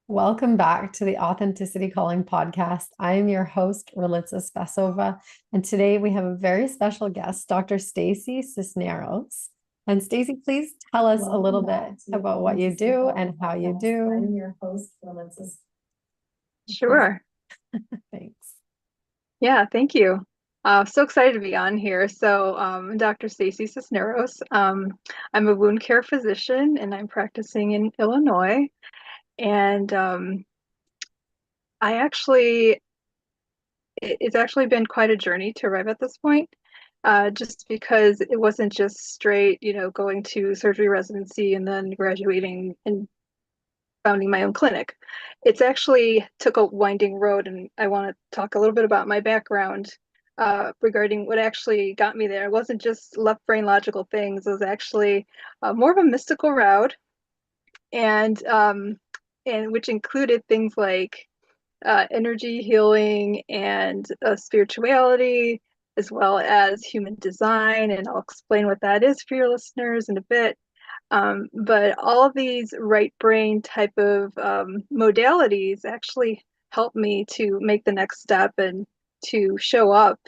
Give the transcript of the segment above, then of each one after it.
Welcome back to the Authenticity Calling podcast. I am your host, Ralitza Spassova, and today we have a very special guest, Dr. Stacy Cisneros. And Stacy, please tell us a little bit about what you do and how you do. I'm your host, Ralitza. Please. Sure. Thanks. Yeah, thank you. So excited to be on here. Dr. Stacy Cisneros. I'm a wound care physician and I'm practicing in Illinois. And I actually, it's actually been quite a journey to arrive at this point, just because it wasn't just straight, going to surgery residency and then graduating and founding my own clinic. It's actually took a winding road, and I want to talk a little bit about my background regarding what actually got me there. It wasn't just left brain logical things. It was actually more of a mystical route, and which included things like energy healing and spirituality, as well as human design. And I'll explain what that is for your listeners in a bit. But all of these right brain type of modalities actually help me to make the next step and to show up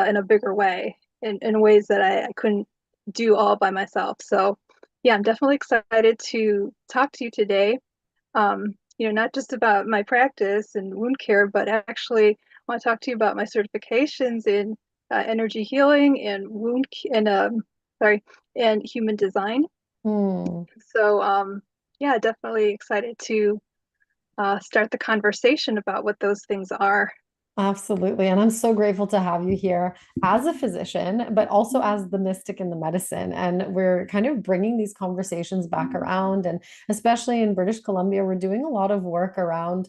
in a bigger way in ways that I couldn't do all by myself. So yeah, I'm definitely excited to talk to you today. Not just about my practice and wound care, but actually want to talk to you about my certifications in energy healing and sorry, and human design. Hmm. Yeah, definitely excited to start the conversation about what those things are. Absolutely. And I'm so grateful to have you here as a physician, but also as the mystic in the medicine. And we're kind of bringing these conversations back around. And especially in British Columbia, we're doing a lot of work around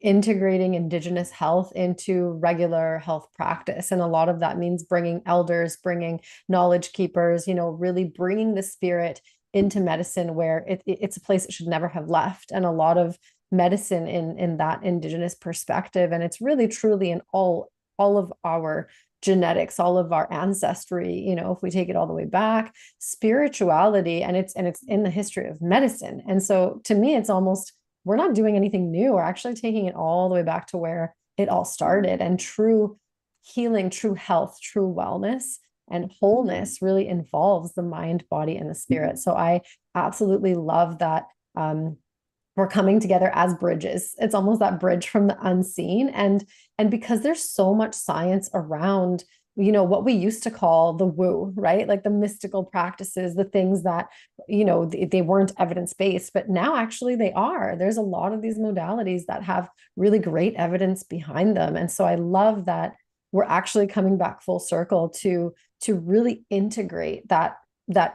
integrating indigenous health into regular health practice. And a lot of that means bringing elders, bringing knowledge keepers, really bringing the spirit into medicine where it's a place it should never have left. And a lot of medicine in that indigenous perspective, and it's really truly in all of our genetics, all of our ancestry, if we take it all the way back, spirituality, and it's in the history of medicine. And so to me, it's almost, we're not doing anything new, we're actually taking it all the way back to where it all started. And true healing, true health, true wellness and wholeness really involves the mind, body, and the spirit. So I absolutely love that we're coming together as bridges. It's almost that bridge from the unseen. And because there's so much science around, what we used to call the woo, right? Like the mystical practices, the things that, they weren't evidence-based, but now actually they are. There's a lot of these modalities that have really great evidence behind them. And so I love that we're actually coming back full circle to really integrate that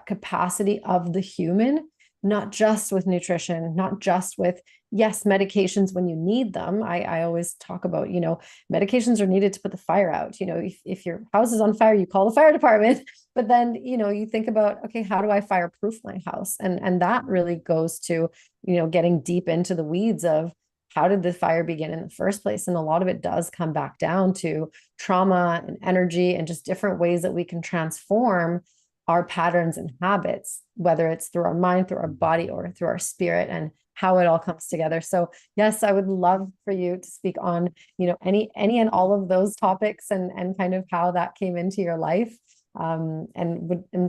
capacity of the human, not just with nutrition, not just with, yes, medications when you need them. I always talk about, medications are needed to put the fire out. If your house is on fire, you call the fire department. But then, you think about, okay, how do I fireproof my house? And that really goes to, getting deep into the weeds of how did the fire begin in the first place? And a lot of it does come back down to trauma and energy and just different ways that we can transform our patterns and habits, whether it's through our mind, through our body, or through our spirit, and how it all comes together. So yes, I would love for you to speak on, any and all of those topics, and kind of how that came into your life. I'm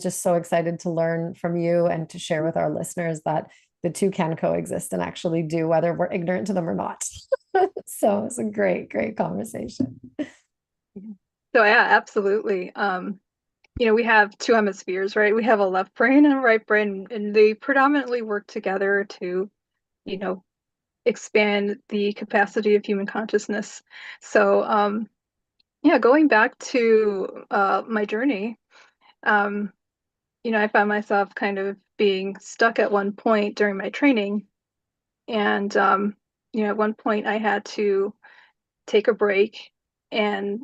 just so excited to learn from you and to share with our listeners that the two can coexist and actually do, whether we're ignorant to them or not. So it's a great, great conversation. So yeah, absolutely. We have two hemispheres, right? We have a left brain and a right brain, and they predominantly work together to, you know, expand the capacity of human consciousness. So, yeah, going back to my journey, um, I found myself kind of being stuck at one point during my training. And, at one point I had to take a break and,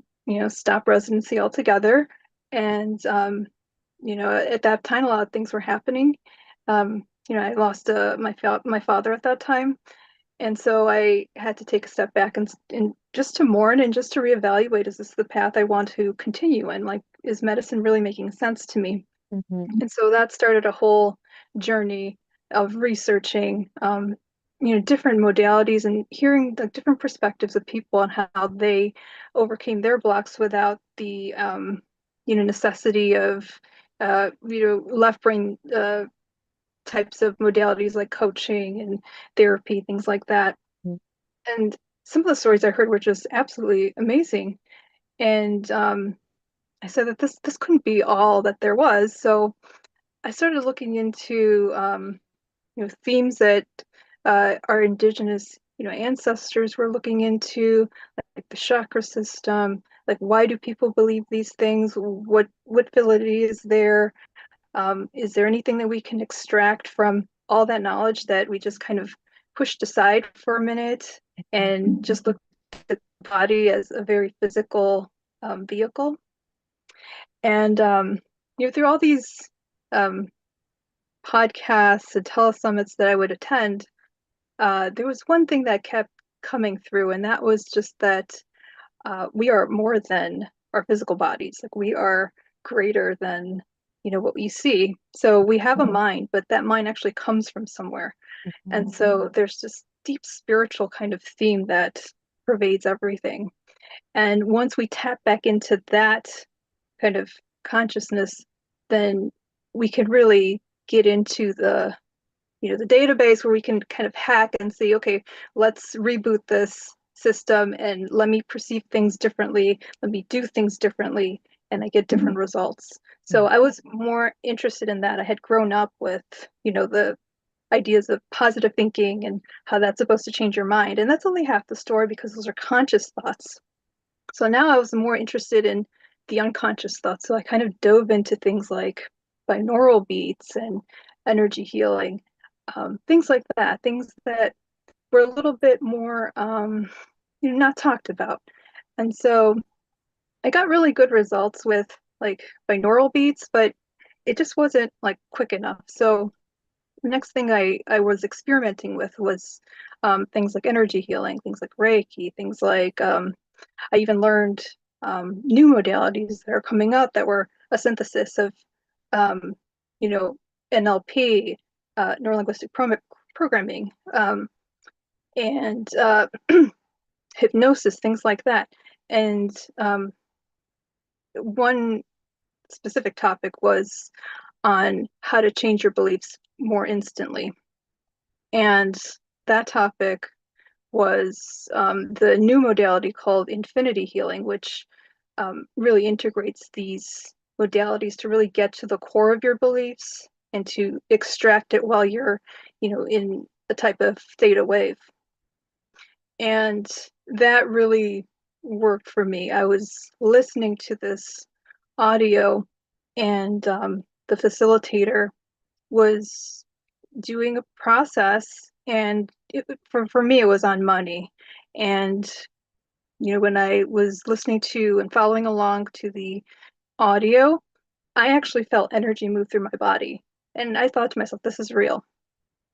stop residency altogether. And, at that time, a lot of things were happening. I lost my father at that time. And so I had to take a step back and just to mourn and just to reevaluate, is this the path I want to continue? And like, is medicine really making sense to me? Mhm. And so that started a whole journey of researching, different modalities and hearing the different perspectives of people on how they overcame their blocks without the necessity of left brain types of modalities like coaching and therapy, things like that. And some of the stories I heard were just absolutely amazing. And I said that this couldn't be all that there was. So I started looking into themes that our indigenous ancestors were looking into, like the chakra system, like why do people believe these things? What validity is there? Is there anything that we can extract from all that knowledge that we just kind of pushed aside for a minute and just looked at the body as a very physical vehicle? And through all these um, podcasts and telesummits that I would attend, there was one thing that kept coming through, and that was just that we are more than our physical bodies. Like we are greater than, what we see. So we have a mind, but that mind actually comes from somewhere. And so there's this deep spiritual kind of theme that pervades everything. And once we tap back into that kind of consciousness, then we can really get into the database where we can kind of hack and see, okay, let's reboot this system and let me perceive things differently, let me do things differently, and I get different results. So I was more interested in that. I had grown up with, the ideas of positive thinking and how that's supposed to change your mind. And that's only half the story because those are conscious thoughts. So now I was more interested in the unconscious thoughts. So I kind of dove into things like binaural beats and energy healing, things like that, things that were a little bit more not talked about. And so I got really good results with like binaural beats, but it just wasn't like quick enough. So the next thing I was experimenting with was things like energy healing, things like Reiki, things like I even learned new modalities that are coming up that were a synthesis of, um, you know, NLP, neuro-linguistic programming, and hypnosis, things like that. And one specific topic was on how to change your beliefs more instantly. And that topic was the new modality called infinity healing, which really integrates these modalities to really get to the core of your beliefs and to extract it while you're, in a type of theta wave. And that really worked for me. I was listening to this audio, and the facilitator was doing a process, and for me, it was on money. And, when I was listening to and following along to the audio, I actually felt energy move through my body. And I thought to myself, this is real.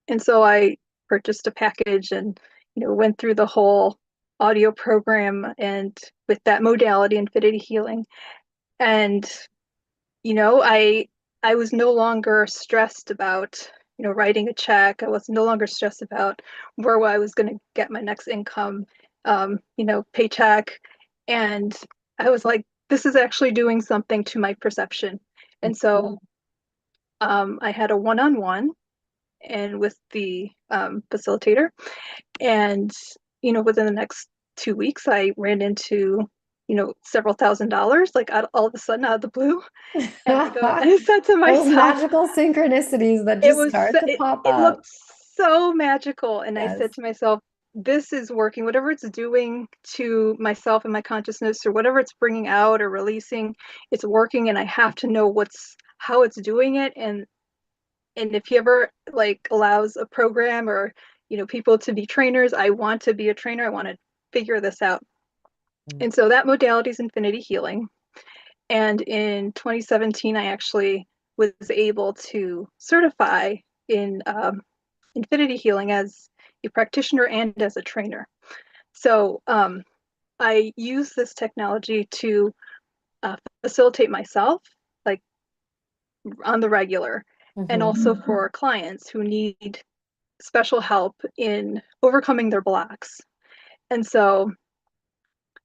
And so I purchased a package and, went through the whole audio program and with that modality, infinity healing. And, I was no longer stressed about, writing a check. I was no longer stressed about where I was going to get my next income, paycheck. And I was like, this is actually doing something to my perception. And so I had a one-on-one and with the facilitator. And, within the next 2 weeks, I ran into, several $1,000s, like all of a sudden out of the blue. And I said to Those myself, magical synchronicities that it just was, start to pop it up. looked so magical. And I Yes. said to myself, this is working, whatever it's doing to myself and my consciousness, or whatever it's bringing out or releasing, it's working. And I have to know how it's doing it. And if he ever like allows a program or people to be trainers, I want to be a trainer. I want to figure this out. And so that modality is infinity healing. And in 2017, I actually was able to certify in infinity healing as a practitioner and as a trainer. So I use this technology to facilitate myself, like on the regular, and also for clients who need special help in overcoming their blocks. And so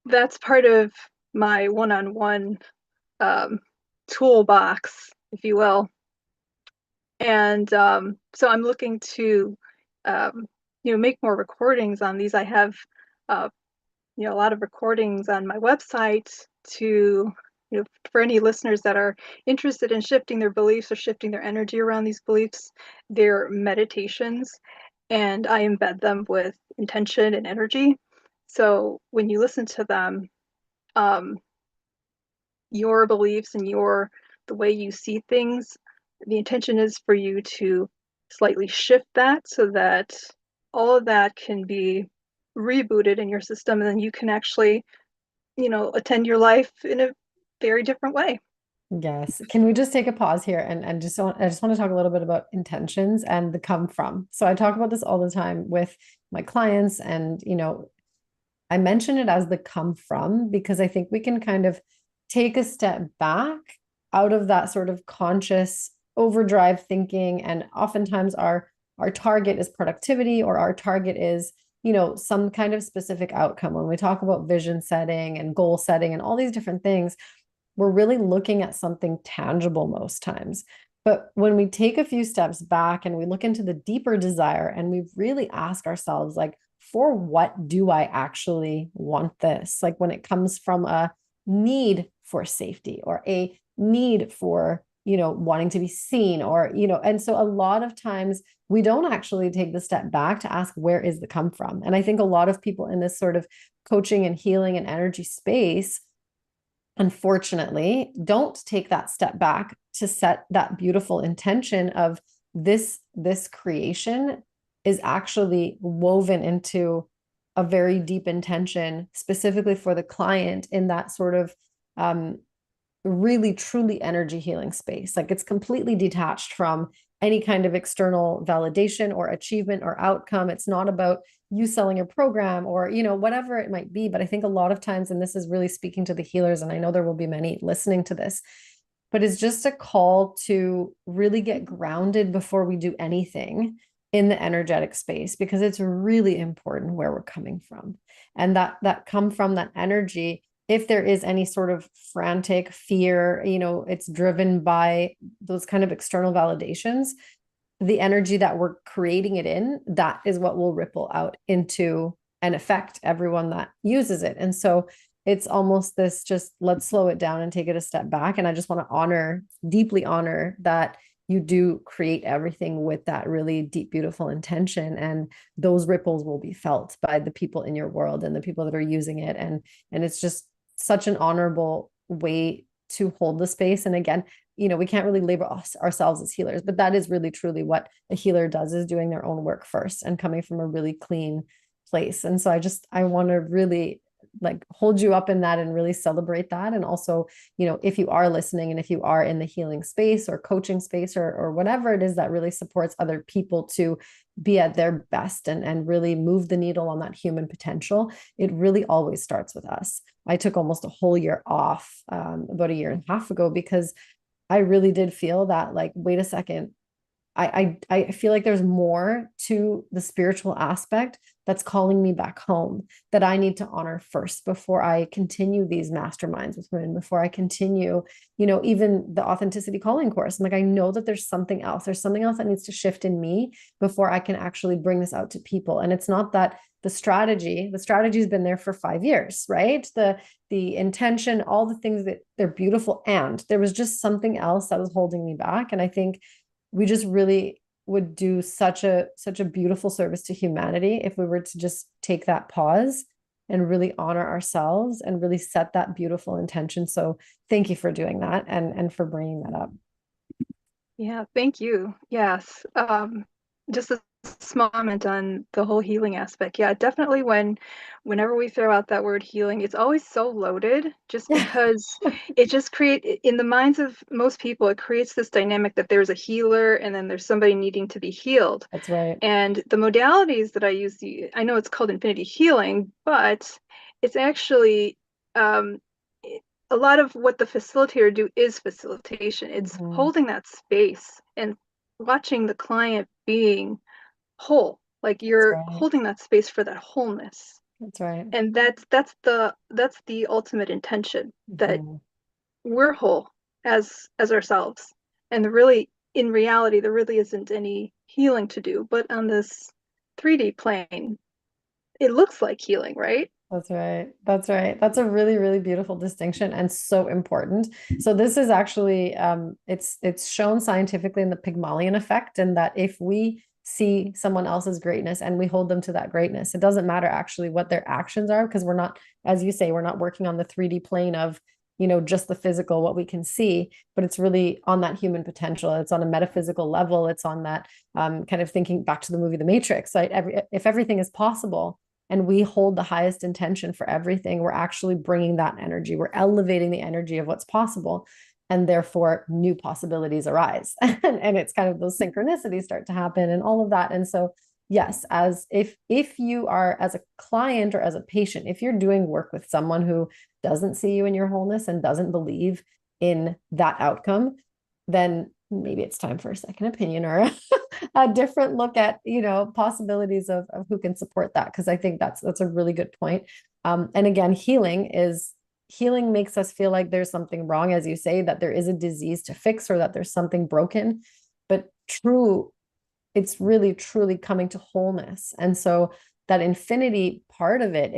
that's part of my one-on-one toolbox, if you will. And so I'm looking to, make more recordings on these. I have, uh, a lot of recordings on my website to, for any listeners that are interested in shifting their beliefs or shifting their energy around these beliefs. They're meditations, and I embed them with intention and energy. So when you listen to them, um, your beliefs and the way you see things, the intention is for you to slightly shift that so that all of that can be rebooted in your system, and then you can actually, attend your life in a very different way. Yes. Can we just take a pause here and I just want to talk a little bit about intentions and the come from. So I talk about this all the time with my clients and I mention it as the come from because I think we can kind of take a step back out of that sort of conscious overdrive thinking. And oftentimes our target is productivity or our target is, some kind of specific outcome. When we talk about vision setting and goal setting and all these different things, we're really looking at something tangible most times. But when we take a few steps back and we look into the deeper desire and we really ask ourselves, like, for what do I actually want this? Like when it comes from a need for safety or a need for, wanting to be seen or, and so a lot of times we don't actually take the step back to ask, where is the come from? And I think a lot of people in this sort of coaching and healing and energy space, unfortunately, don't take that step back to set that beautiful intention of this creation is actually woven into a very deep intention specifically for the client in that sort of really truly energy healing space. Like it's completely detached from any kind of external validation or achievement or outcome. It's not about you selling your program or, whatever it might be. But I think a lot of times, and this is really speaking to the healers, and I know there will be many listening to this, but it's just a call to really get grounded before we do anything in the energetic space, because it's really important where we're coming from. And that come from that energy, if there is any sort of frantic fear, it's driven by those kind of external validations, the energy that we're creating it in, that is what will ripple out into and affect everyone that uses it. And so it's almost this, just let's slow it down and take it a step back. And I just want to deeply honor that you do create everything with that really deep, beautiful intention. And those ripples will be felt by the people in your world and the people that are using it. And it's just such an honorable way to hold the space. And again, we can't really label ourselves as healers, but that is really truly what a healer does, is doing their own work first and coming from a really clean place. And so I want to really like hold you up in that and really celebrate that. And also, if you are listening and if you are in the healing space or coaching space or whatever it is that really supports other people to be at their best and really move the needle on that human potential, it really always starts with us. I took almost a whole year off about a year and a half ago because I really did feel that, like, wait a second, I feel like there's more to the spiritual aspect that's calling me back home that I need to honor first before I continue these masterminds with women, before I continue, even the authenticity calling course. I'm like, I know that there's something else. There's something else that needs to shift in me before I can actually bring this out to people. And it's not that the strategy's been there for 5 years, right? The intention, all the things that they're beautiful. And there was just something else that was holding me back. And I think we just really would do such a beautiful service to humanity if we were to just take that pause and really honor ourselves and really set that beautiful intention. So thank you for doing that and for bringing that up. Yeah, thank you. Yes. Just a small comment on the whole healing aspect. Yeah, definitely whenever we throw out that word healing, it's always so loaded just because it just in the minds of most people, it creates this dynamic that there's a healer and then there's somebody needing to be healed. That's right. And the modalities that I use, I know it's called infinity healing, but it's actually a lot of what the facilitator do is facilitation. It's holding that space and watching the client being whole. Like That's you're right. holding that space for that wholeness. That's right. And that's the ultimate intention, that Mhm. we're whole as ourselves. And really, in reality, there really isn't any healing to do. But on this 3D plane, it looks like healing, right? That's right. That's right. That's a really, really beautiful distinction and so important. So this is actually it's shown scientifically in the Pygmalion effect, and that if we see someone else's greatness and we hold them to that greatness, it doesn't matter actually what their actions are, because we're not, as you say, we're not working on the 3D plane of, just the physical, what we can see, but it's really on that human potential. It's on a metaphysical level. It's on that kind of thinking back to the movie The Matrix, right? If everything is possible and we hold the highest intention for everything, we're actually bringing that energy, we're elevating the energy of what's possible, and therefore new possibilities arise. And it's kind of those synchronicities start to happen and all of that. And so yes, as if you are, as a client or as a patient, if you're doing work with someone who doesn't see you in your wholeness and doesn't believe in that outcome, then maybe it's time for a second opinion or a different look at, possibilities of who can support that. Because I think that's a really good point. And again, healing makes us feel like there's something wrong, as you say, that there is a disease to fix or that there's something broken. But it's really truly coming to wholeness. And so that infinity part of it,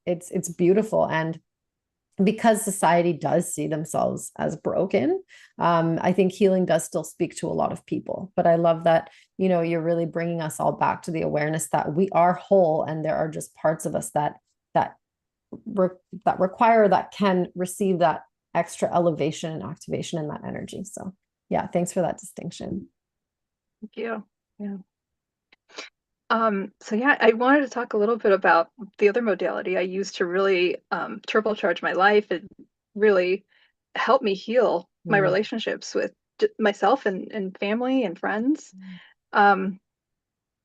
it's beautiful. And because society does see themselves as broken, I think healing does still speak to a lot of people. But I love that, you're really bringing us all back to the awareness that we are whole, and there are just parts of us that that require, that can receive that extra elevation and activation in that energy. So yeah, thanks for that distinction. Thank you. Yeah. So yeah, I wanted to talk a little bit about the other modality I use to really turbocharge my life and really help me heal my Mm. relationships with myself and family and friends. Um,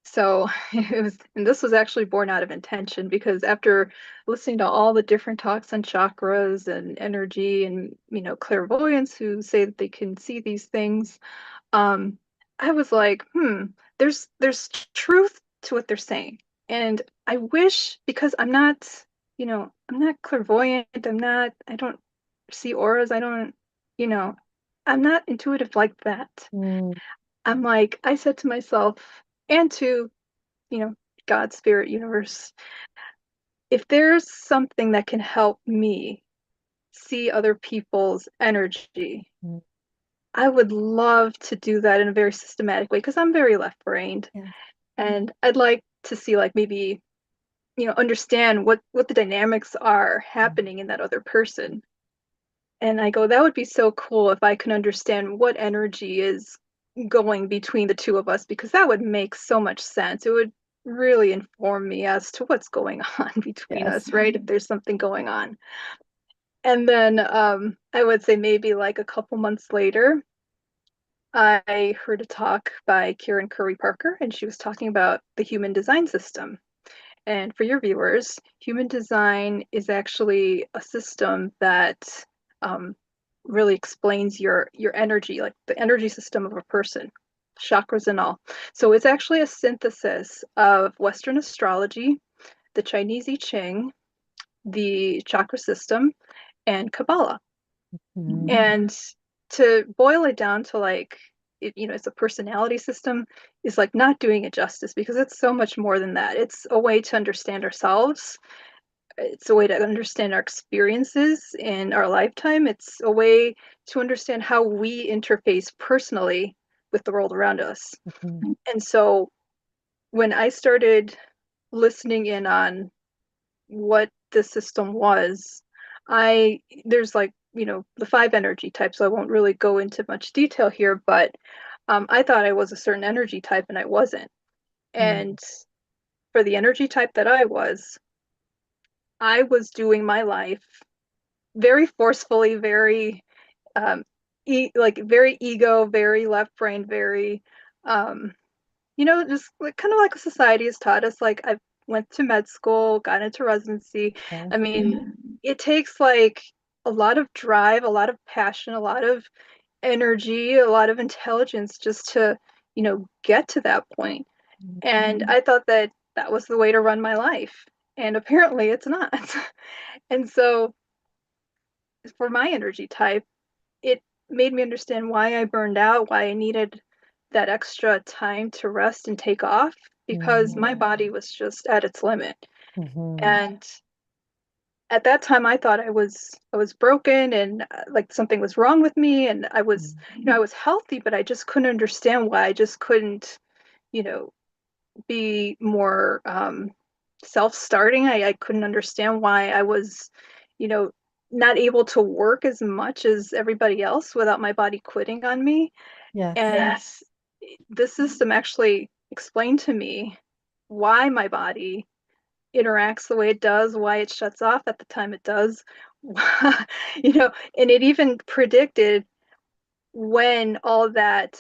so and this was actually born out of intention, because after listening to all the different talks on chakras and energy and, clairvoyants who say that they can see these things, um, I was like, there's truth to what they're saying. And I wish, because I'm not clairvoyant, I don't see auras, you know, I'm not intuitive like that. Mm. I'm like, I said to myself and to, you know, God, spirit, universe, if there's something that can help me see other people's energy, Mm. I would love to do that in a very systematic way, because I'm very left-brained, Yeah. and I'd like to see, like, maybe, understand what the dynamics are happening in that other person. And I go, that would be so cool if I can understand what energy is going between the two of us, because that would make so much sense. It would really inform me as to what's going on between Yes. us, right? If there's something going on. And then I would say maybe like a couple months later, I heard a talk by Karen Curry Parker, and she was talking about the human design system. And for your viewers, human design is actually a system that um, really explains your energy, like the energy system of a person, chakras and all. So it's actually a synthesis of Western astrology, the Chinese I Ching, the chakra system, and Kabbalah. Mm. And to boil it down to, like, it's a personality system, is like not doing it justice, because it's so much more than that. It's a way to understand ourselves. It's a way to understand our experiences in our lifetime. It's a way to understand how we interface personally with the world around us. Mhm. And so when I started listening in on what the system was, there's, like, the five energy types, so I won't really go into much detail here, but I thought I was a certain energy type and I wasn't. Mm. And for the energy type that I was doing my life very forcefully, very like very ego, very left brain, very um just like kind of like society has taught us. Like, I went to med school, got into residency. Yeah. I mean, it takes like a lot of drive, a lot of passion, a lot of energy, a lot of intelligence just to, get to that point. And I thought that that was the way to run my life. And apparently it's not. And so for my energy type, it made me understand why I burned out, why I needed that extra time to rest and take off because my body was just at its limit. Mm-hmm. And at that time I was broken and like something was wrong with me and I was I was healthy but I just couldn't understand why I just couldn't you know be more self-starting. I couldn't understand why I was you know not able to work as much as everybody else without my body quitting on me. Yes. And this system actually explained to me why my body interacts the way it does, why it shuts off at the time it does. And it even predicted when all that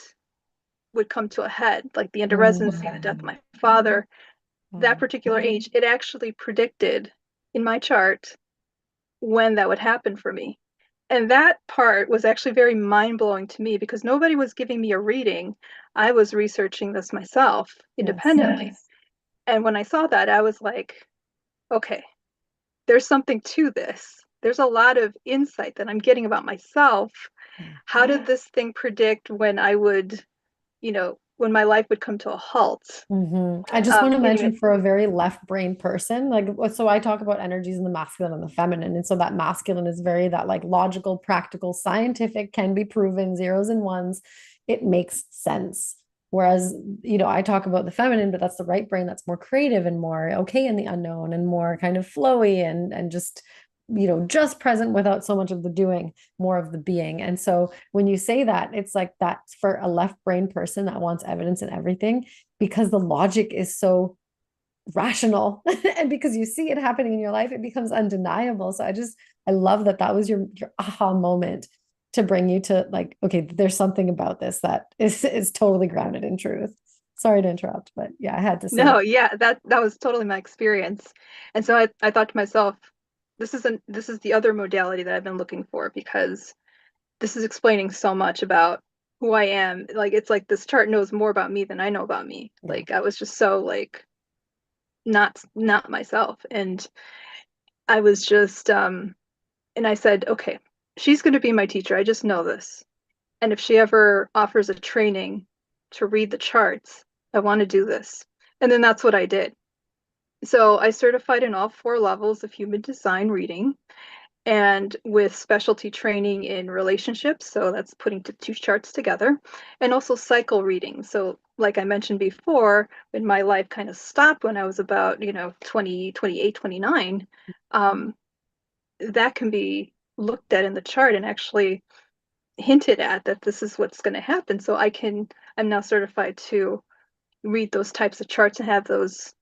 would come to a head, like the end of residency, the death of Mm. my father, that Wow. particular age, it actually predicted in my chart when that would happen for me. And that part was actually very mind blowing to me because nobody was giving me a reading. I was researching this myself Yes. independently. And when I saw that, I was like, okay, there's something to this. There's a lot of insight that I'm getting about myself. Yeah. How did this thing predict when I would, when my life would come to a halt? I just want to Meaning mention it, for a very left brain person, like, so I talk about energies in the masculine and the feminine. And so that masculine is very that like logical, practical, scientific, can be proven, zeros and ones. It makes sense. Whereas, I talk about the feminine, but that's the right brain that's more creative and more okay in the unknown and more kind of flowy and just, just present without so much of the doing, more of the being. And so when you say that, it's like that's for a left brain person that wants evidence in everything because the logic is so rational and because you see it happening in your life it becomes undeniable. So I love that that was your aha moment to bring you to like, okay, there's something about this that is totally grounded in truth. Sorry to interrupt, but yeah, I had to say no, that. yeah, that was totally my experience. And so I thought to myself, this is the other modality that I've been looking for because this is explaining so much about who I am. Like it's like this chart knows more about me than I know about me. Yeah. Like I was just so like not myself. And I was just and I said, okay, she's going to be my teacher. I just know this. And if she ever offers a training to read the charts, I want to do this. And then that's what I did. So I certified in all four levels of human design reading and with specialty training in relationships. So that's putting two charts together and also cycle reading. So like I mentioned before, when my life kind of stopped when I was about, 20, 28, 29, that can be looked at in the chart and actually hinted at that this is what's going to happen. So I'm now certified to read those types of charts and have those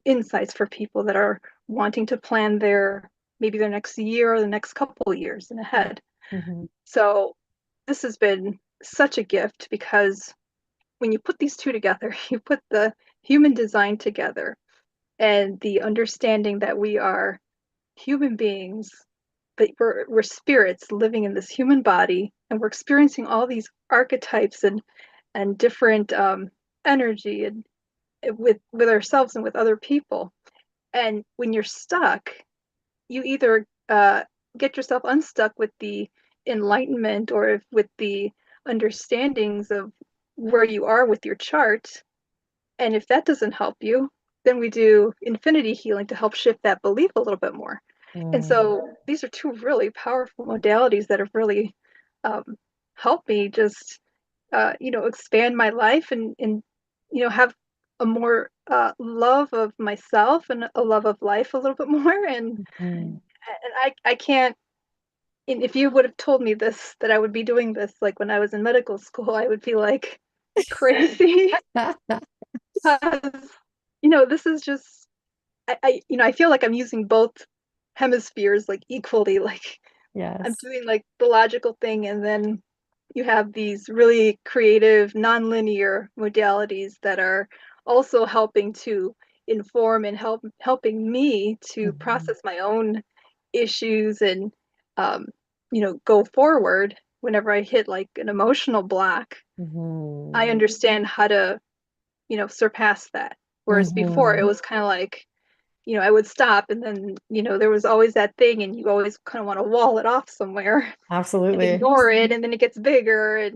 insights for people that are wanting to plan maybe their next year or the next couple of years and ahead. Mhm. So this has been such a gift because when you put these two together, you put the human design together and the understanding that we are human beings, that we're spirits living in this human body, and we're experiencing all these archetypes and different energy and with ourselves and with other people. And when you're stuck, you either get yourself unstuck with the enlightenment or with the understandings of where you are with your chart. And if that doesn't help you, then we do infinity healing to help shift that belief a little bit more. And Mm. so these are two really powerful modalities that have really um, helped me just, expand my life and have a more love of myself and a love of life a little bit more. Mm. And I can't, and if you would have told me this, that I would be doing this, like when I was in medical school, I would be like crazy. Because, this is just, I feel like I'm using both hemispheres like equally. Like I'm Yes. doing like the logical thing, and then you have these really creative, nonlinear modalities that are also helping to inform and helping me to Mhm. process my own issues and um, go forward whenever I hit like an emotional block. I Mhm. understand how to surpass that. Whereas before it Mhm. was kind of like, I would stop and then, there was always that thing and you always kind of want to wall it off somewhere and Absolutely. ignore it and then it gets bigger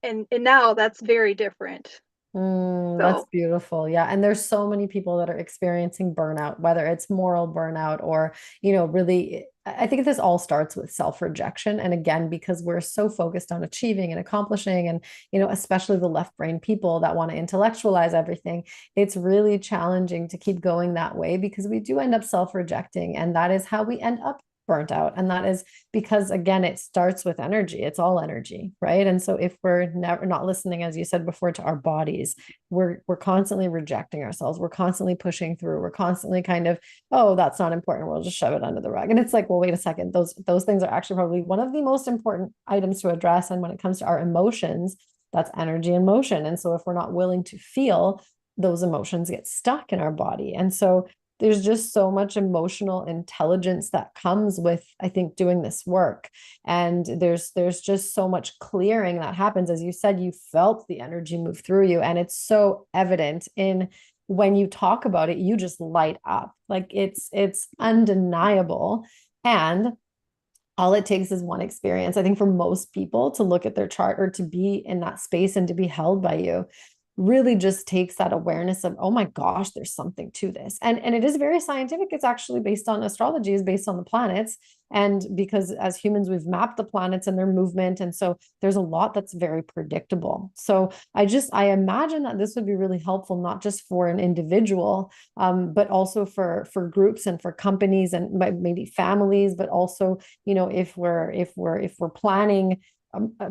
and now that's very different. That's So, beautiful. Yeah. And there's so many people that are experiencing burnout, whether it's moral burnout or, really, I think this all starts with self-rejection. And again, because we're so focused on achieving and accomplishing, and, especially the left brain people that want to intellectualize everything, it's really challenging to keep going that way because we do end up self-rejecting. And that is how we end up burnt out. And that is because again, it starts with energy. It's all energy, right? And so if we're never not listening, as you said before, to our bodies, we're constantly rejecting ourselves. We're constantly pushing through. We're constantly kind of, oh, that's not important. We'll just shove it under the rug. And it's like, well, wait a second. Those things are actually probably one of the most important items to address. And when it comes to our emotions, that's energy and motion. And so if we're not willing to feel, those emotions get stuck in our body. And so there's just so much emotional intelligence that comes with, I think, doing this work. And there's just so much clearing that happens. As you said, you felt the energy move through you, and it's so evident in when you talk about it, you just light up. Like it's undeniable. And all it takes is one experience, I think, for most people to look at their chart or to be in that space and to be held by you. Really just takes that awareness of, oh my gosh, there's something to this. And it is very scientific. It's actually based on astrology, is based on the planets. And because as humans, we've mapped the planets and their movement. And so there's a lot that's very predictable. So I imagine that this would be really helpful, not just for an individual, but also for groups and for companies and maybe families, but also, if we're planning,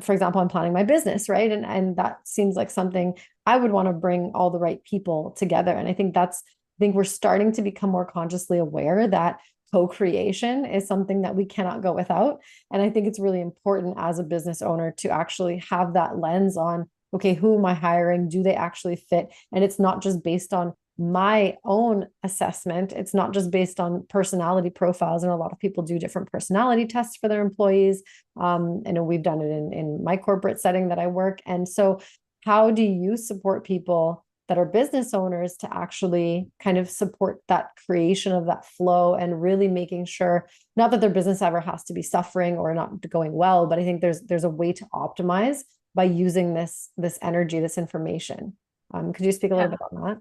for example, I'm planning my business, right? And that seems like something I would want to bring all the right people together. And I think we're starting to become more consciously aware that co-creation is something that we cannot go without. And I think it's really important as a business owner to actually have that lens on, okay, who am I hiring? Do they actually fit? And it's not just based on my own assessment. It's not just based on personality profiles. And a lot of people do different personality tests for their employees. I know we've done it in my corporate setting that I work. And so how do you support people that are business owners to actually kind of support that creation of that flow and really making sure, not that their business ever has to be suffering or not going well, but I think there's a way to optimize by using this energy, this information. Could you speak a little yeah. bit on that?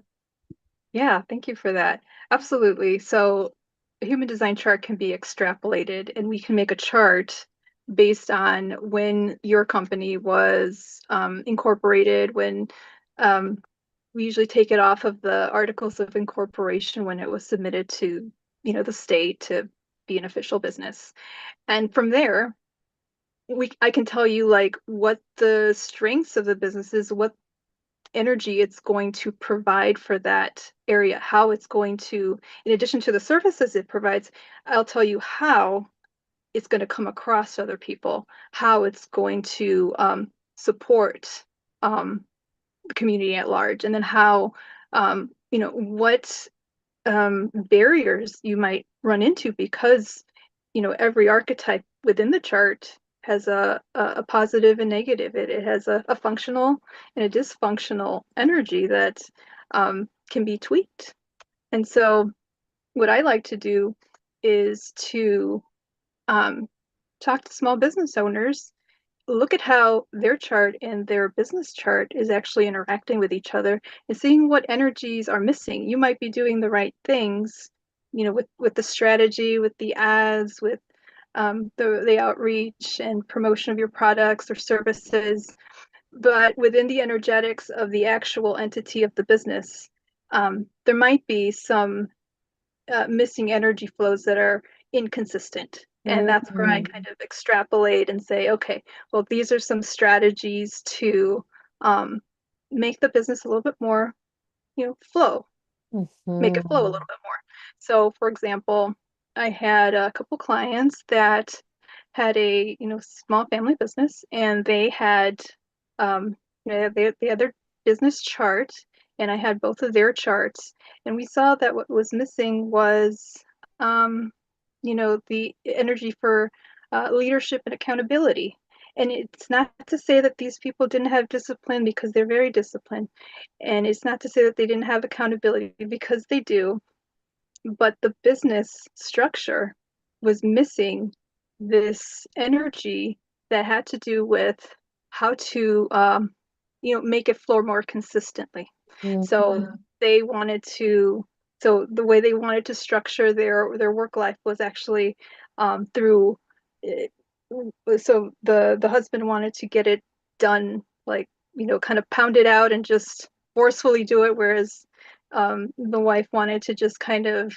Yeah, thank you for that. Absolutely. So, a human design chart can be extrapolated, and we can make a chart based on when your company was incorporated, when um, we usually take it off of the articles of incorporation when it was submitted to, the state to be an official business. And from there, I can tell you like what the strengths of the business is, what energy it's going to provide for that area, how it's going to, in addition to the services it provides, I'll tell you how it's going to come across to other people, how it's going to support the community at large, and then how, what barriers you might run into because, every archetype within the chart has a positive and negative. It has a functional and a dysfunctional energy that can be tweaked. And so, what I like to do is to um, talk to small business owners, look at how their chart and their business chart is actually interacting with each other and seeing what energies are missing. You might be doing the right things, with the strategy, with the ads, with the outreach and promotion of your products or services, but within the energetics of the actual entity of the business, there might be some missing energy flows that are inconsistent. And that's where I Mhm. kind of extrapolate and say, okay, well, these are some strategies to um, make the business a little bit more, flow, make it flow a little Mhm. bit more. So, for example, I had a couple clients that had a, small family business, and they had, they had their business chart, and I had both of their charts, and we saw that what was missing was, the energy for leadership and accountability. And it's not to say that these people didn't have discipline, because they're very disciplined. And it's not to say that they didn't have accountability, because they do. But the business structure was missing this energy that had to do with how to, make it flow more consistently. Mm, So they wanted to, so the way they wanted to structure their work life was actually through. eh, So the husband wanted to get it done, like, kind of pound it out and just forcefully do it, whereas the wife wanted to just kind of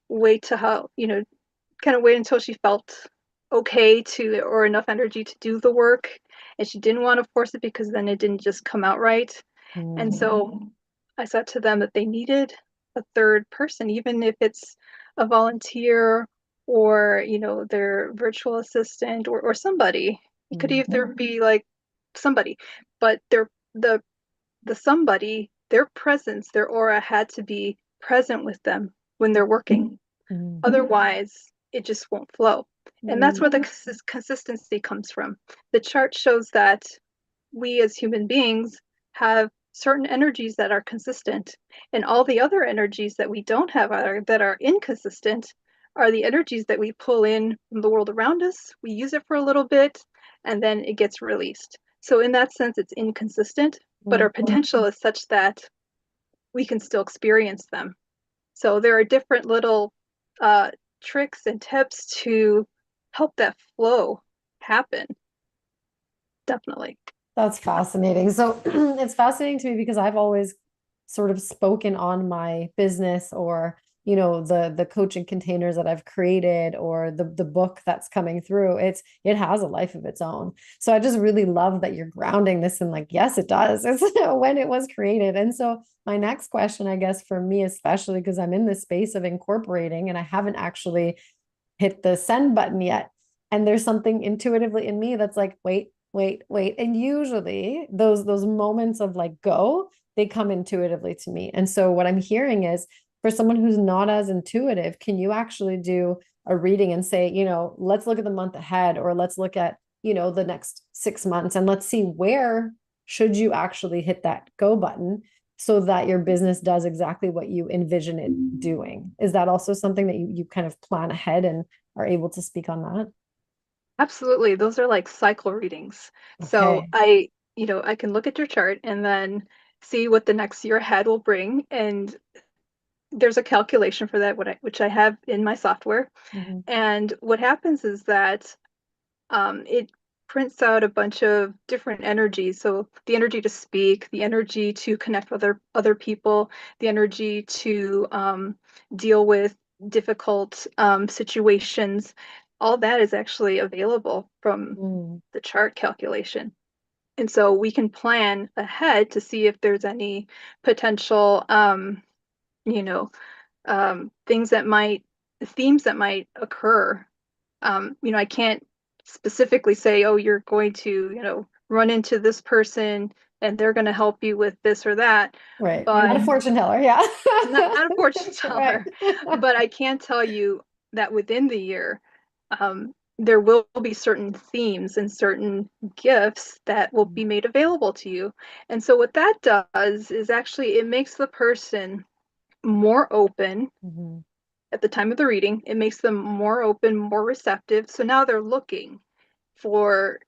wait to how, kind of wait until she felt okay to, or enough energy to do the work. And she didn't want to force it, because then it didn't just come out right. And mm, so I said to them that they needed a third person, even if it's a volunteer, or, their virtual assistant, or somebody. It could mm, either be like somebody, but the the somebody, their presence, their aura had to be present with them when they're working. mm, Otherwise, it just won't flow. And that's mm, where the consistency comes from. The chart shows that we as human beings have certain energies that are consistent, and all the other energies that we don't have, that are inconsistent, are the energies that we pull in from the world around us. We use it for a little bit, and then it gets released. So in that sense, it's inconsistent, but mm. our potential is such that we can still experience them. So there are different little uh, tricks and tips to help that flow happen. Definitely. That's fascinating. So it's fascinating to me because I've always sort of spoken on my business, or the coaching containers that I've created, or the book that's coming through. It has a life of its own. So I just really love that you're grounding this in, like, yes, it does. It's when it was created. And so my next question, I guess, for me, especially because I'm in this space of incorporating and I haven't actually hit the send button yet. And there's something intuitively in me that's like, wait, wait, wait. And usually those moments of like go, they come intuitively to me. And so what I'm hearing is, for someone who's not as intuitive, can you actually do a reading and say, let's look at the month ahead, or let's look at, the next 6 months, and let's see where should you actually hit that go button so that your business does exactly what you envision it doing. Is that also something that you kind of plan ahead and are able to speak on that? Absolutely. Those are like cycle readings. So Okay. I can look at your chart and then see what the next year ahead will bring. And there's a calculation for that, which I have in my software. Mhm. And what happens is that it prints out a bunch of different energies. So the energy to speak, the energy to connect with other people, the energy to deal with difficult situations. All that is actually available from Mm, the chart calculation. And so we can plan ahead to see if there's any potential, you know, things that might, themes that might occur. I can't specifically say, oh, you're going to, run into this person and they're going to help you with this or that. right. You're not a But fortune teller. Yeah. I'm not a fortune Right. teller, but I can tell you that within the year, there will be certain themes and certain gifts that will be made available to you. And so what that does is actually it makes the person more open Mhm. at the time of the reading. It makes them more open, more receptive. So now they're looking for,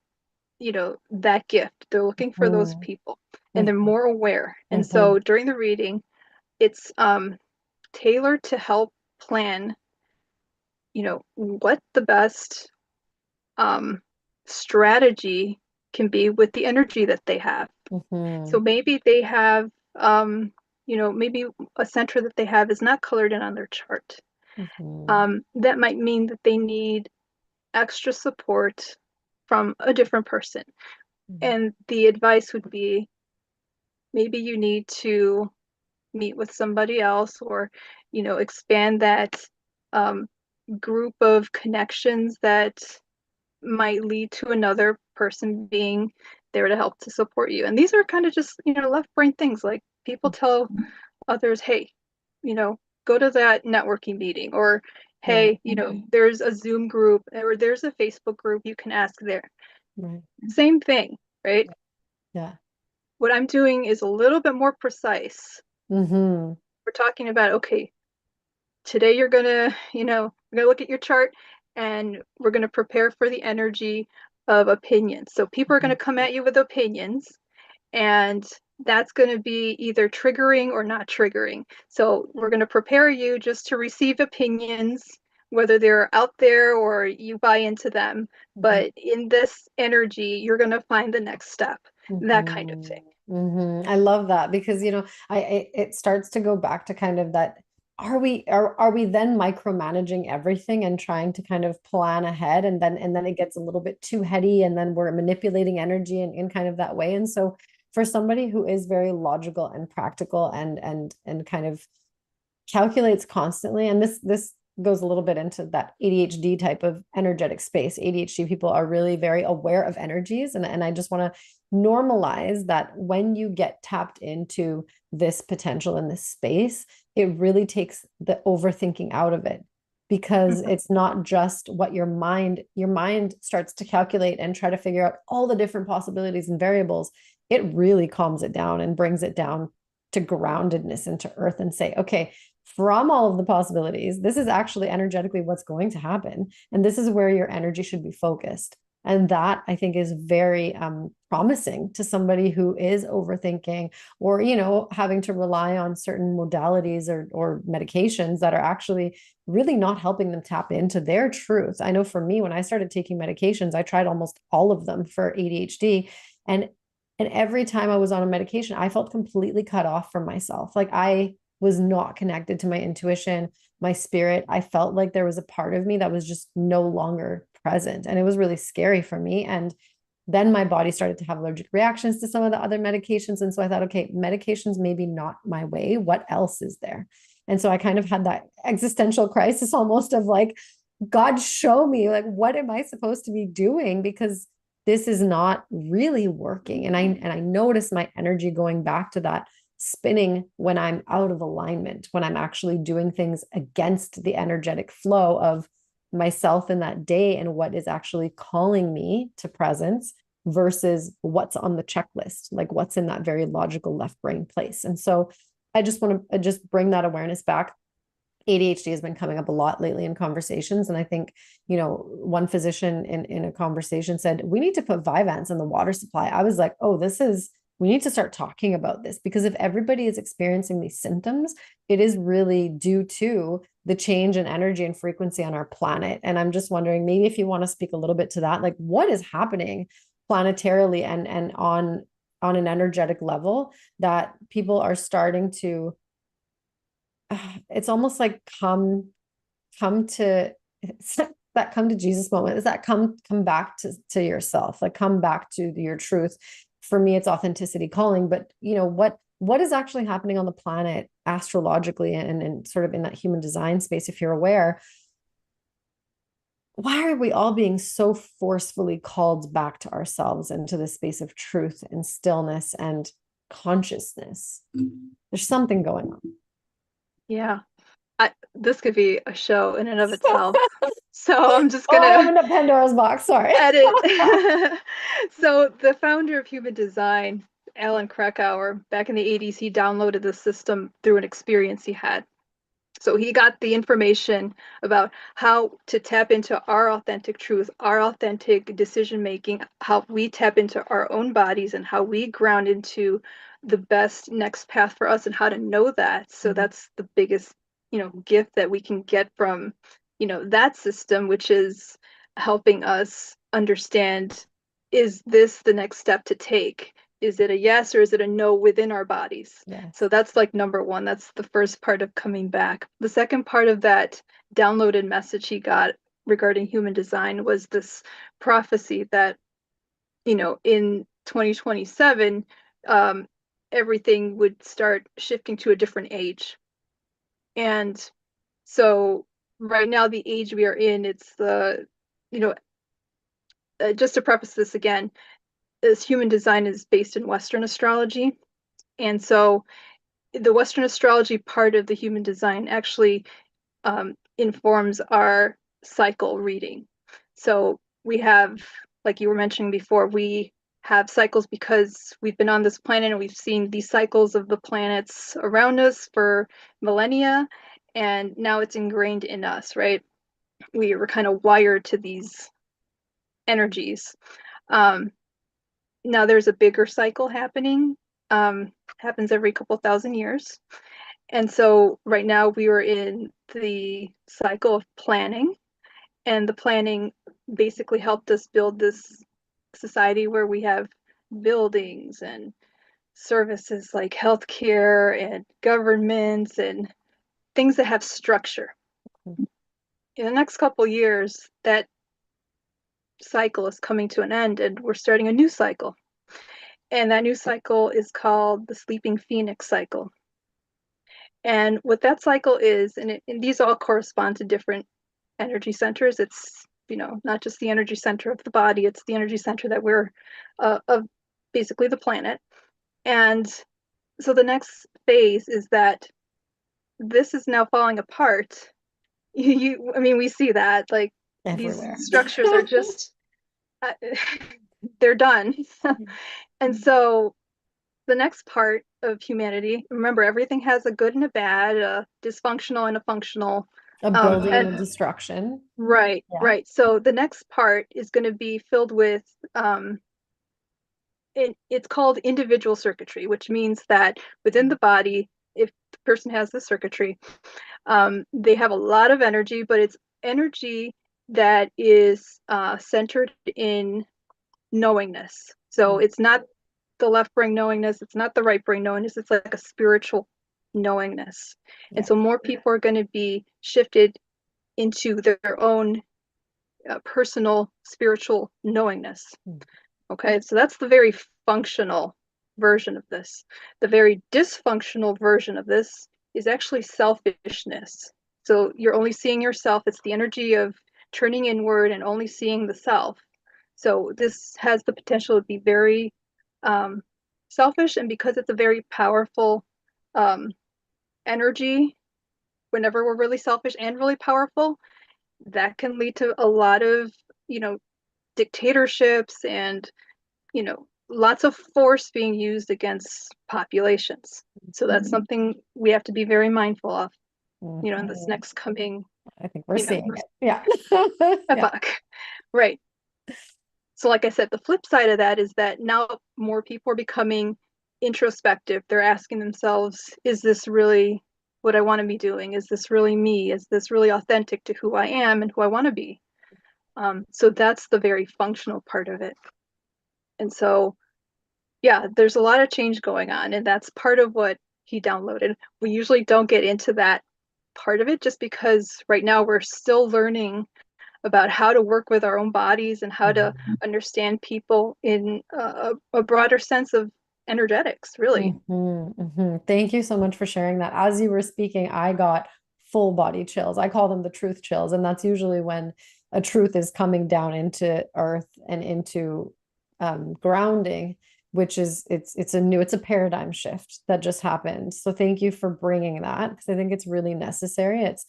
that gift. They're looking for those Mhm. people, and they're Mhm. more aware. And Mhm. so during the reading, it's tailored to help plan, what the best um, strategy can be with the energy that they have. So Mhm. maybe they have, maybe a center that they have is not colored in on their chart. Mhm. That might mean that they need extra support from a different person. Mhm. And the advice would be maybe you need to meet with somebody else, or, expand that um, group of connections that might lead to another person being there to help to support you. And these are kind of just, left brain things, like people tell others, hey, go to that networking meeting, or Right. hey, there's a Zoom group, or there's a Facebook group, you can ask there. Right. Same thing, right? Yeah. What I'm doing is a little bit more precise. Mm-hmm. We're talking about, okay, today you're gonna, we're gonna look at your chart and we're gonna prepare for the energy of opinions. So people are gonna come at you with opinions, and that's going to be either triggering or not triggering. So we're going to prepare you just to receive opinions, whether they're out there or you buy into them. Mm-hmm. But in this energy, you're going to find the next step, that kind of Mm-hmm. thing. Mm-hmm. I love that because it starts to go back to kind of that, are we then micromanaging everything and trying to kind of plan ahead, and then it gets a little bit too heady, and then we're manipulating energy in kind of that way. And so for somebody who is very logical and practical and kind of calculates constantly, and this goes a little bit into that ADHD type of energetic space. ADHD people are really very aware of energies, and I just want to normalize that when you get tapped into this potential in this space, it really takes the overthinking out of it, because Mhm. it's not just what your mind starts to calculate and try to figure out all the different possibilities and variables. It really calms it down and brings it down to groundedness, into earth, and say, okay, from all of the possibilities, this is actually energetically what's going to happen. And this is where your energy should be focused. And that, I think, is very promising to somebody who is overthinking, or, having to rely on certain modalities or medications that are actually really not helping them tap into their truth. I know for me, when I started taking medications, I tried almost all of them for ADHD. And and every time I was on a medication, I felt completely cut off from myself. Like I was not connected to my intuition, my spirit. I felt like there was a part of me that was just no longer present. And it was really scary for me. And then my body started to have allergic reactions to some of the other medications. And so I thought, okay, medications maybe not my way. What else is there? And so I kind of had that existential crisis almost of like, God, show me, like, what am I supposed to be doing? Because this is not really working. And I notice my energy going back to that spinning when I'm out of alignment, when I'm actually doing things against the energetic flow of myself in that day and what is actually calling me to presence versus what's on the checklist, like what's in that very logical left brain place. And so I just want to just bring that awareness back. ADHD has been coming up a lot lately in conversations. And I think, one physician in a conversation said, we need to put Vyvanse in the water supply. I was like, oh, we need to start talking about this, because if everybody is experiencing these symptoms, it is really due to the change in energy and frequency on our planet. And I'm just wondering, maybe if you want to speak a little bit to that, like what is happening planetarily and on an energetic level that people are starting to, it's almost like come to, it's that come to Jesus moment, is that come back to yourself, like come back to your truth. For me, it's authenticity calling. But what is actually happening on the planet astrologically and sort of in that human design space, if you're aware, why are we all being so forcefully called back to ourselves into this space of truth and stillness and consciousness? There's something going on. Yeah. This could be a show in and of itself. So I'm just Oh, I gonna opened up Pandora's box. Sorry. edit. So the founder of human design, Alan Krakauer, back in the 80s, he downloaded the system through an experience he had. So he got the information about how to tap into our authentic truth, our authentic decision making, how we tap into our own bodies, and how we ground into the best next path for us, and how to know that. So that's the biggest, gift that we can get from, that system, which is helping us understand, is this the next step to take? Is it a yes or is it a no within our bodies? Yes. So that's like number one. That's the first part of coming back. The second part of that downloaded message he got regarding human design was this prophecy that, in 2027, everything would start shifting to a different age. And so right now, the age we are in, it's you know, just to preface this again, this human design is based in Western astrology. And so the Western astrology part of the human design actually informs our cycle reading. So we have like you were mentioning before, we have cycles because we've been on this planet and we've seen these cycles of the planets around us for millennia, and now it's ingrained in us, right? We were kind of wired to these energies. Um, Now there's a bigger cycle happening, happens every couple thousand years. And so right now we are in the cycle of planning, and the planning basically helped us build this society where we have buildings and services like healthcare and governments and things that have structure. In the next couple years, that cycle is coming to an end and we're starting a new cycle. And that new cycle is called the sleeping phoenix cycle. And what that cycle is, and these all correspond to different energy centers. It's, not just the energy center of the body, it's the energy center that we're of basically the planet. And so the next phase is that this is now falling apart. I mean, we see that like these Everywhere. structures are just, uh, they're done. And so the next part of humanity, remember, everything has a good and a bad, a dysfunctional and a functional. A building and a And destruction. right, Yeah. right. So the next part is going to be filled with, it's called individual circuitry, which means that within the body, if the person has the circuitry, they have a lot of energy, but it's energy that is centered in knowingness. So it's not the left brain knowingness, it's not the right brain knowingness, it's like a spiritual knowingness. And Yeah. so more people are going to be shifted into their own personal spiritual knowingness. Okay, so that's the very functional version of this. The very dysfunctional version of this is actually selfishness. So you're only seeing yourself, it's the energy of turning inward and only seeing the self. So this has the potential to be very selfish, and because it's a very powerful um, energy, whenever we're really selfish and really powerful, that can lead to a lot of, dictatorships and, lots of force being used against populations. So that's something we have to be very mindful of, in this next coming, I think we're seeing it. Yeah. Yeah. epoch. Right. So like I said, the flip side of that is that now more people are becoming introspective. They're asking themselves, is this really what I want to be doing? Is this really me? Is this really authentic to who I am and who I want to be? So that's the very functional part of it. And so, yeah, there's a lot of change going on, and that's part of what he downloaded. We usually don't get into that part of it just because right now we're still learning about how to work with our own bodies and how to understand people in a broader sense of energetics, really. Thank you so much for sharing that. As you were speaking, I got full body chills. I call them the truth chills, and that's usually when a truth is coming down into earth and into grounding, which is it's a paradigm shift that just happened. So thank you for bringing that, because I think it's really necessary. It's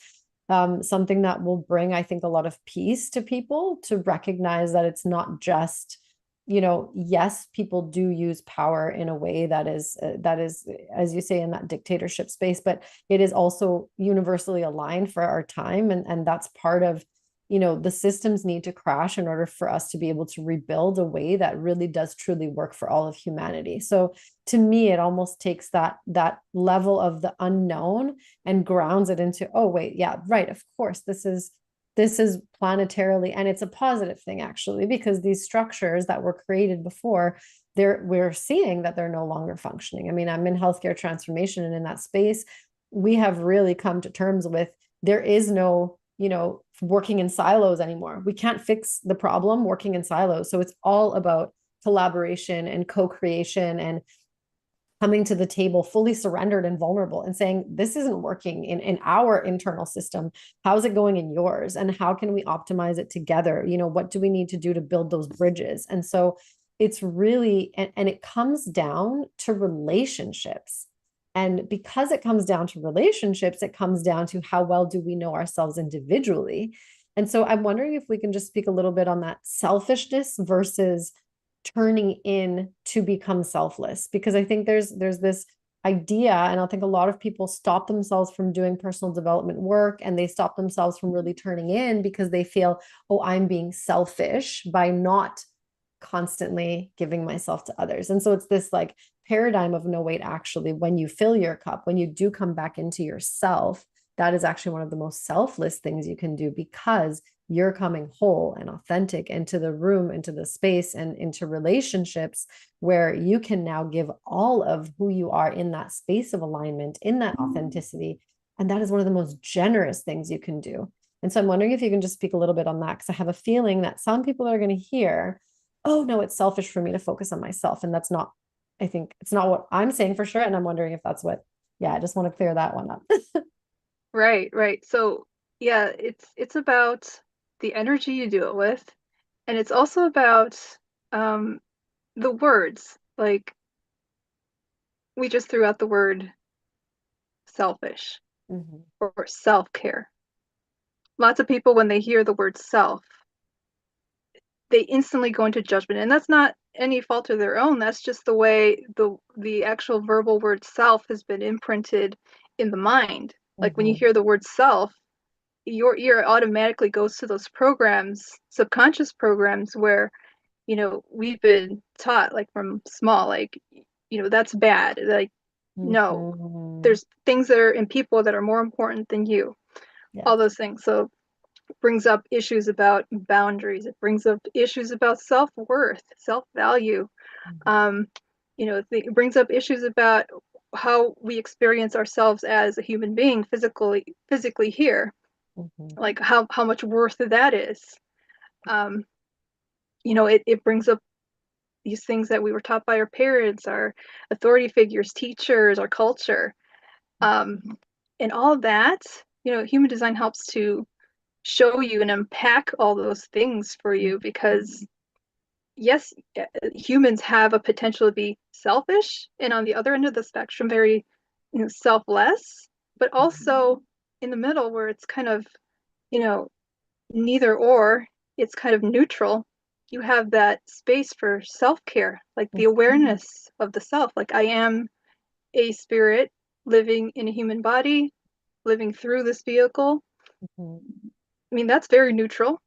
something that will bring, I think, a lot of peace to people to recognize that it's not just, yes, people do use power in a way that is, as you say, in that dictatorship space, but it is also universally aligned for our time. And that's part of, the systems need to crash in order for us to be able to rebuild a way that really does truly work for all of humanity. So to me, it almost takes that level of the unknown and grounds it into, oh, wait, yeah, right, of course, this is planetarily, and it's a positive thing actually, because these structures that were created before, we're seeing that they're no longer functioning. I mean, I'm in healthcare transformation, and in that space, we have really come to terms with, there is no, working in silos anymore. We can't fix the problem working in silos. So it's all about collaboration and co-creation and coming to the table fully surrendered and vulnerable and saying, this isn't working in our internal system. How's it going in yours? And how can we optimize it together? What do we need to do to build those bridges? And so it's really, and it comes down to relationships. And because it comes down to relationships, it comes down to how well do we know ourselves individually. And so I'm wondering if we can just speak a little bit on that selfishness versus turning in to become selfless, because I think there's this idea, and I think a lot of people stop themselves from doing personal development work, and they stop themselves from really turning in because they feel, oh, I'm being selfish by not constantly giving myself to others. And so it's this like paradigm of, no, wait, actually, when you fill your cup, when you do come back into yourself, that is actually one of the most selfless things you can do, because you're coming whole and authentic into the room, into the space, and into relationships where you can now give all of who you are in that space of alignment, in that authenticity. And that is one of the most generous things you can do. And so I'm wondering if you can just speak a little bit on that, because I have a feeling that some people are going to hear, oh, no, it's selfish for me to focus on myself. And that's not, I think it's not what I'm saying for sure. And I'm wondering if that's what, yeah, I just want to clear that one up. Right, right. So yeah, it's about the energy you do it with, and it's also about um the words. Like we just threw out the word selfish Mhm. or self-care. Lots of people, when they hear the word self, they instantly go into judgment, and that's not any fault of their own. That's just the way the actual verbal word self has been imprinted in the mind. Like when you Mhm. hear the word self, your ear automatically goes to those programs, subconscious programs, where we've been taught, like from small, like that's bad. Like no, Mhm. there's things that are in people that are more important than you, all Yes. those things. So it brings up issues about boundaries. It brings up issues about self-worth, self-value. Mhm. um it brings up issues about how we experience ourselves as a human being, physically here, Mhm. like how much worth that is. um it brings up these things that we were taught by our parents, our authority figures, teachers, our culture. um and all of that, human design helps to show you and unpack all those things for you, because yes, humans have a potential to be selfish, and on the other end of the spectrum, very, selfless, but also in the middle, where it's kind of, you know, neither or, it's kind of neutral. You have that space for self-care, like the awareness of the self. Like, I am a spirit living in a human body, living through this vehicle. Mhm. I mean, that's very neutral.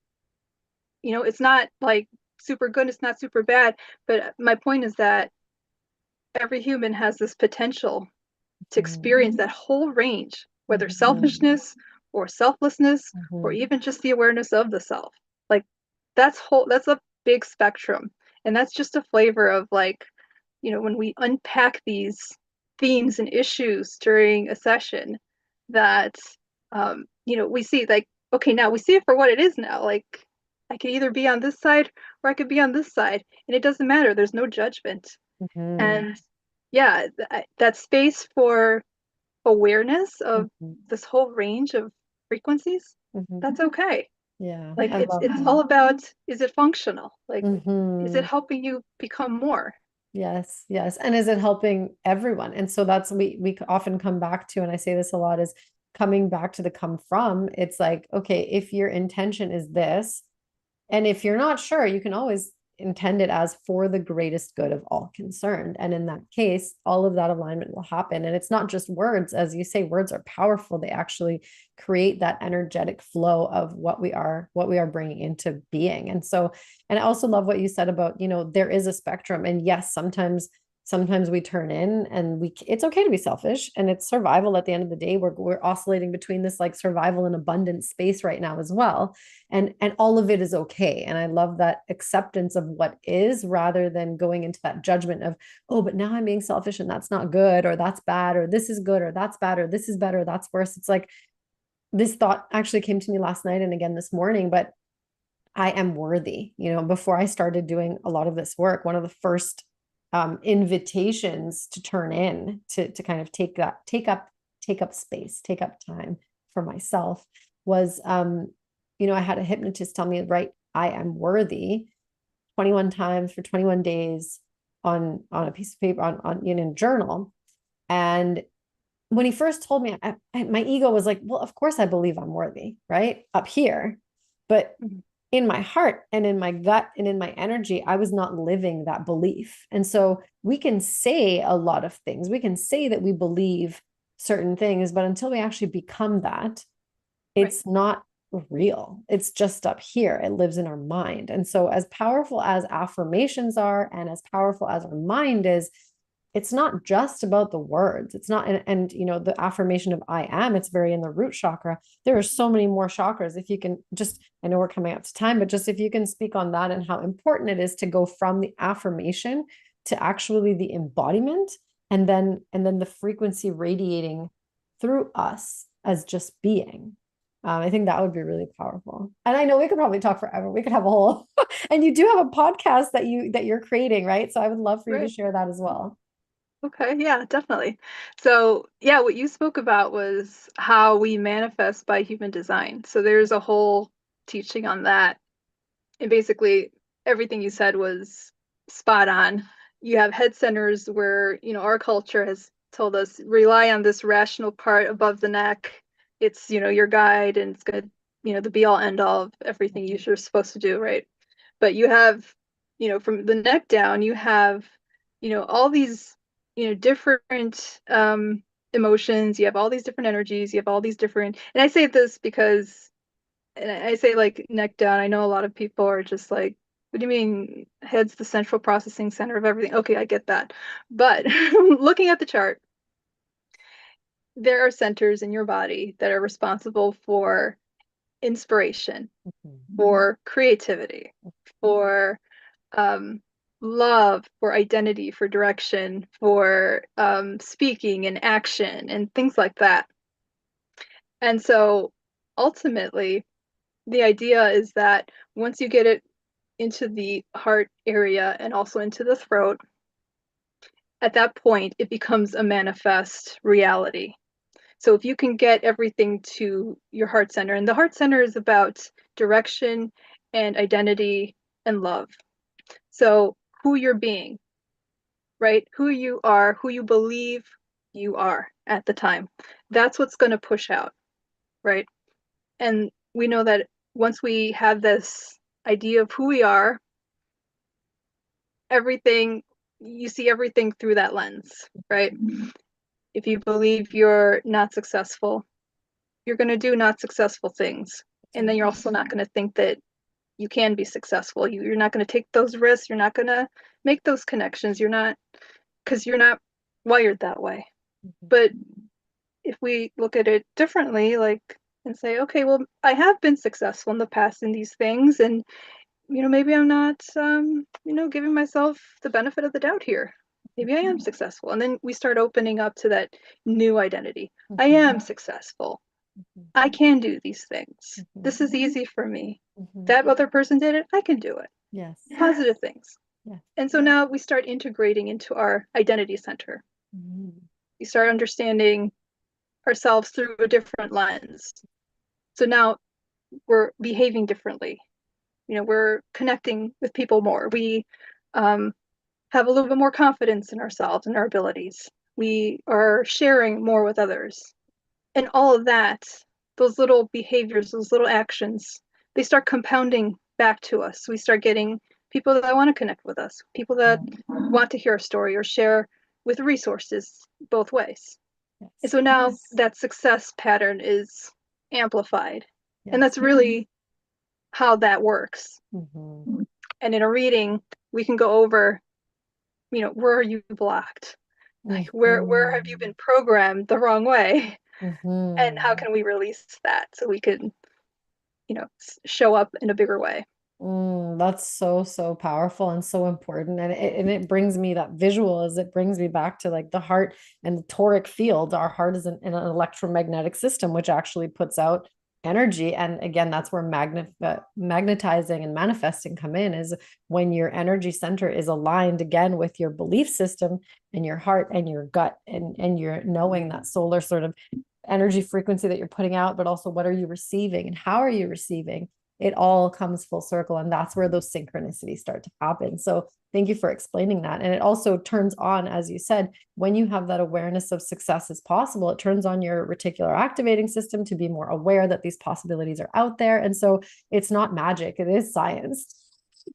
It's not like super good, it's not super bad, but my point is that every human has this potential to Mhm. experience that whole range, whether Mhm. selfishness or selflessness, or Mhm. even just the awareness of the self. Like that's a big spectrum. And that's just a flavor of, like, when we unpack these themes and issues during a session, that we see, like, okay, now we see it for what it is now. Like, I could either be on this side or I could be on this side, and it doesn't matter. There's no judgment. Mhm. And yeah, that space for awareness of Mhm. this whole range of frequencies, Mhm. that's okay. Yeah, Like, I love it's that. all about, is it functional? Like, is it Mhm. helping you become more? Yes, yes. And is it helping everyone? And so that's we often come back to, and I say this a lot, is coming back to the come from. It's like, okay, if your intention is this, and if you're not sure, you can always intend it as for the greatest good of all concerned. And in that case, all of that alignment will happen. And it's not just words. As you say, words are powerful. They actually create that energetic flow of what we are bringing into being. And so, and I also love what you said about, there is a spectrum. And yes, sometimes we turn in, and it's okay to be selfish, and it's survival at the end of the day. We're oscillating between this like survival and abundance space right now as well, and all of it is okay. And I love that acceptance of what is, rather than going into that judgment of, oh, but now I'm being selfish and that's not good, or that's bad, or this is good, or that's bad, or this is better, that's worse. It's like, this thought actually came to me last night and again this morning, but I am worthy. Before I started doing a lot of this work, one of the first invitations to turn in, to kind of take up space, take up time for myself, was, I had a hypnotist tell me, right, I am worthy 21 times for 21 days on a piece of paper, on in a journal. And when he first told me, my ego was like, well, of course I believe I'm worthy, right? Up here. But Mhm. in my heart and in my gut and in my energy, I was not living that belief. And so we can say a lot of things. We can say that we believe certain things, but until we actually become that, Right. it's not real. It's just up here. It lives in our mind. And so, as powerful as affirmations are, and as powerful as our mind is, it's not just about the words. It's not, and you know, the affirmation of I am, it's very in the root chakra. There are so many more chakras. If you can just, I know we're coming up to time, but just if you can speak on that and how important it is to go from the affirmation to actually the embodiment, and then the frequency radiating through us as just being. I think that would be really powerful. And I know we could probably talk forever. We could have a whole, and you do have a podcast that you're creating, right? So I would love for you to Right. share that as well. Okay, yeah, definitely. So, yeah, what you spoke about was how we manifest by human design. So there's a whole teaching on that. And basically, everything you said was spot on. You have head centers where, our culture has told us rely on this rational part above the neck. It's, your guide, and it's going to, the be all end all of everything you're supposed to do, right? But you have, from the neck down, you have, all these, different emotions. You have all these different energies. You have all these different, and I say this because, and I say like neck down. I know a lot of people are just like, what do you mean head's the central processing center of everything? Okay, I get that. But looking at the chart, there are centers in your body that are responsible for inspiration, for creativity, for um, love, for identity, for direction, for speaking and action and things like that. And so ultimately, the idea is that once you get it into the heart area and also into the throat, at that point, it becomes a manifest reality. So if you can get everything to your heart center, and the heart center is about direction and identity and love. So who you're being, right? Who you are, who you believe you are at the time. That's what's going to push out, right? And we know that once we have this idea of who we are, everything, you see everything through that lens, right? If you believe you're not successful, you're going to do not successful things. And then you're also not going to think that you can be successful. You're not going to take those risks. You're not going to make those connections. You're not, because you're not wired that way. But if we look at it differently, like, and say, okay, well, I have been successful in the past in these things, and maybe I'm not, giving myself the benefit of the doubt here. Maybe I am successful. And then we start opening up to that new identity. I am successful. I can do these things. This is easy for me. That other person did it. I can do it. Yes. Positive things. Yes. And so now we start integrating into our identity center. We start understanding ourselves through a different lens. So now we're behaving differently. We're connecting with people more. We have a little bit more confidence in ourselves and our abilities. We are sharing more with others. And all of that, those little behaviors, those little actions, they start compounding back to us. We start getting people that want to connect with us, people that want to hear a story or share with resources both ways. Yes. And so now that success pattern is amplified. Yes. And that's really how that works. Mm-hmm. And in a reading, we can go over, where are you blocked? Like where have you been programmed the wrong way? And how can we release that so we can, show up in a bigger way? That's so, so powerful and so important. And it brings me that visual as it brings me back to like the heart and the toric field. Our heart is an electromagnetic system, which actually puts out energy. And again, that's where magnetizing and manifesting come in, is when your energy center is aligned again with your belief system and your heart and your gut, and you're knowing that solar sort of energy frequency that you're putting out, but also what are you receiving and how are you receiving? it all comes full circle. And that's where those synchronicities start to happen. So thank you for explaining that. And it also turns on, as you said, when you have that awareness of success is possible, it turns on your reticular activating system to be more aware that these possibilities are out there. And so it's not magic, it is science.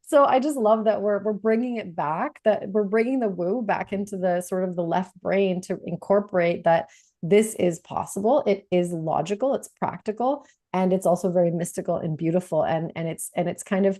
So I just love that we're bringing it back, that we're bringing the woo back into the sort of the left brain to incorporate that this is possible. It is logical, it's practical, and it's also very mystical and beautiful. And it's kind of,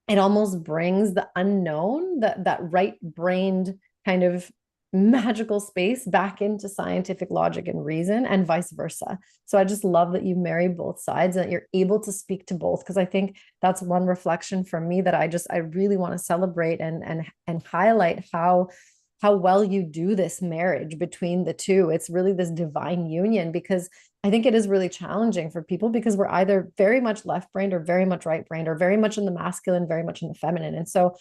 it almost brings the unknown, that right-brained kind of magical space back into scientific logic and reason, and vice versa. So I just love that you marry both sides and that you're able to speak to both, because I think that's one reflection from me that I really want to celebrate and highlight how well you do this marriage between the two. It's really this divine union, because I think it is really challenging for people, because we're either very much left-brained or very much right-brained, or very much in the masculine, very much in the feminine. And so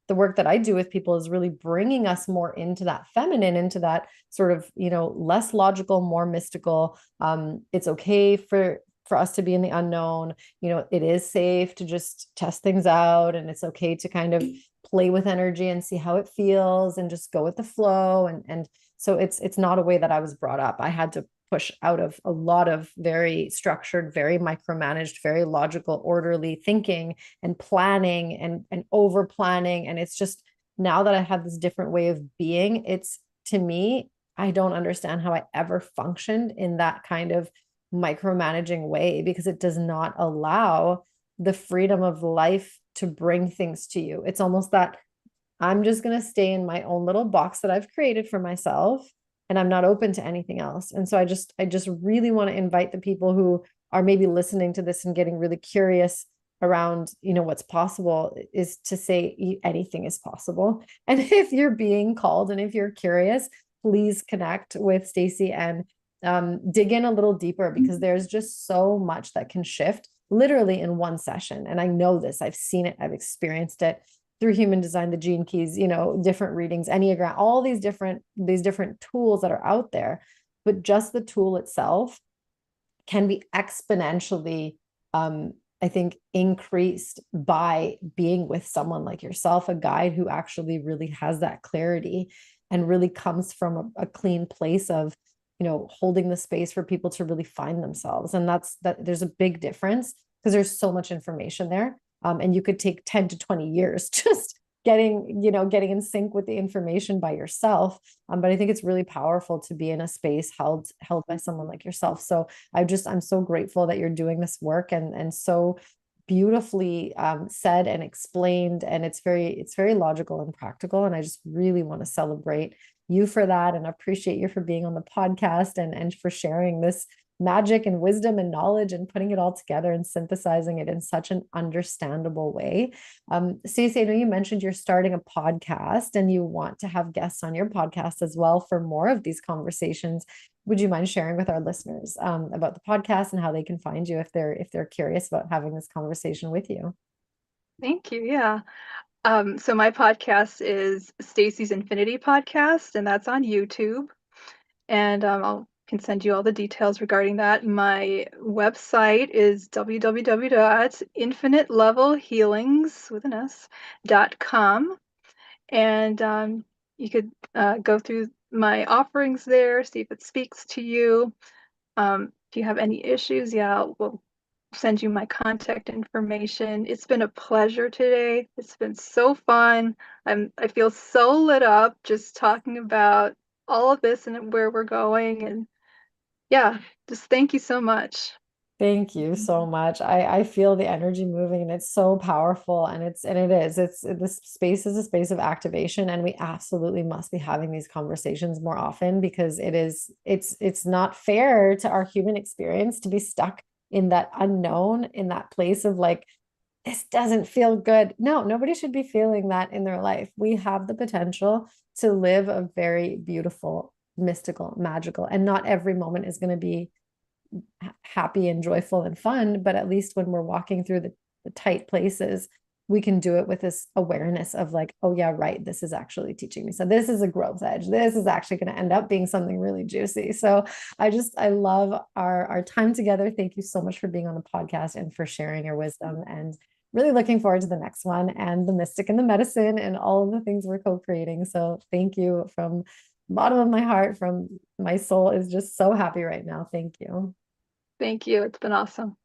the work that I do with people is really bringing us more into that feminine, into that sort of, less logical, more mystical. It's okay for us to be in the unknown. It is safe to just test things out, and it's okay to kind of play with energy and see how it feels and just go with the flow. And so it's not a way that I was brought up. I had to push out of a lot of very structured, very micromanaged, very logical, orderly thinking and planning and over planning. And it's just, now that I have this different way of being, it's, to me, I don't understand how I ever functioned in that kind of micromanaging way, because it does not allow the freedom of life to bring things to you. It's almost that I'm just going to stay in my own little box that I've created for myself, and I'm not open to anything else. And so I just really want to invite the people who are maybe listening to this and getting really curious around, what's possible, is to say anything is possible. And if you're being called and if you're curious, please connect with Stacy and dig in a little deeper, because there's just so much that can shift literally in one session. And I know this, I've seen it, I've experienced it through human design, the gene keys, different readings, Enneagram, all these different tools that are out there. But just the tool itself can be exponentially, I think, increased by being with someone like yourself, a guide who actually really has that clarity and really comes from a clean place of, holding the space for people to really find themselves. And that there's a big difference, because there's so much information there. And you could take 10 to 20 years just getting in sync with the information by yourself. But I think it's really powerful to be in a space held by someone like yourself. So I'm so grateful that you're doing this work, and so beautifully said and explained. And it's very logical and practical. And I just really want to celebrate you for that, and appreciate you for being on the podcast, and for sharing this magic and wisdom and knowledge and putting it all together and synthesizing it in such an understandable way. Stacey, I know you mentioned you're starting a podcast and you want to have guests on your podcast as well for more of these conversations. Would you mind sharing with our listeners about the podcast and how they can find you if they're curious about having this conversation with you? Thank you. Yeah. So my podcast is Stacy's Infinity Podcast, and that's on YouTube. And I'll can send you all the details regarding that. My website is www.infinitelevelhealings.com. And you could go through my offerings there, see if it speaks to you. If you have any issues, we'll send you my contact information. It's been a pleasure today. It's been so fun. I feel so lit up just talking about all of this and where we're going. And yeah, just thank you so much. Thank you so much. I feel the energy moving, and it's so powerful, and it's this space is a space of activation, and we absolutely must be having these conversations more often, because it's not fair to our human experience to be stuck in that unknown, in that place of like, this doesn't feel good. No, nobody should be feeling that in their life. We have the potential to live a very beautiful, mystical, magical, and not every moment is going to be happy and joyful and fun, but at least when we're walking through the tight places, we can do it with this awareness of like, oh yeah, right, this is actually teaching me. So this is a growth edge. This is actually going to end up being something really juicy. So I love our time together. Thank you so much for being on the podcast and for sharing your wisdom, and really looking forward to the next one and the mystic and the medicine and all of the things we're co-creating. So thank you from the bottom of my heart, from my soul is just so happy right now. Thank you. Thank you. It's been awesome.